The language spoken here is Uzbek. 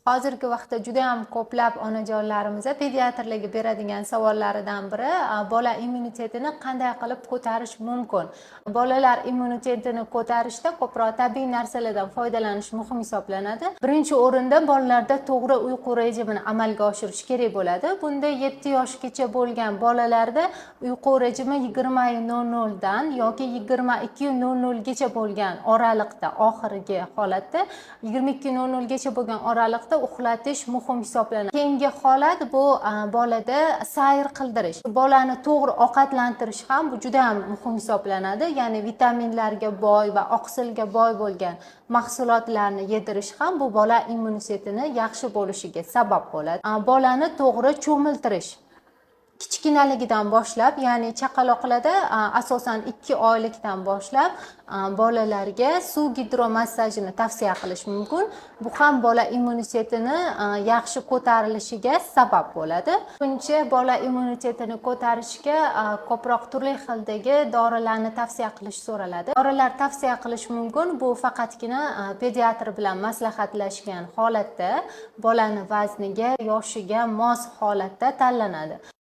Hozirgi vaqtda juda ham ko'plab onajonlarimiz pediatrlarga beradigan savollaridan biri bola immunitetini qanday qilib ko'tarish mumkin? Bolalar immunitetini ko'tarishda ko'proq tabiiy narsalardan foydalanish muhim hisoblanadi. Birinchi o'rinda bolalarda to'g'ri uyqu rejimini amalga oshirish kerak bo'ladi. Bunda 7 yoshgacha bo'lgan bolalarda uyqu rejimi 20:00 dan yoki 22:00 gacha bo'lgan oraliqda, oxirgi holatda 22:00 gacha bo'lgan oraliqda uxlatish muhim hisoblanadi. Keyingi holat bu bolada sayr qildirish. Bolani to'g'ri ovqatlantirish ham bu juda ham muhim hisoblanadi. Ya'ni vitaminlarga boy va oqsilga boy bo'lgan mahsulotlarni yedirish ham bu bola immunitetini yaxshi bo'lishiga sabab bo'ladi. Bolani to'g'ri cho'miltirish. Kichkinaligidan boshlab, ya'ni chaqaloqlarda asosan 2 oylikdan boshlab bolalarga suv gidromassajini tavsiya qilish mumkin. Bu ham bola immunitetini yaxshi ko'tarilishiga sabab bo'ladi. Buncha bola immunitetini ko'tarishga ko'proq turli xildagi dorilarni tavsiya qilish so'raladi. Dorilar tavsiya qilish mumkin. Bu faqatgina pediatr bilan maslahatlashgan holatda bolani vazniga, yoshiga mos holatda tanlanadi.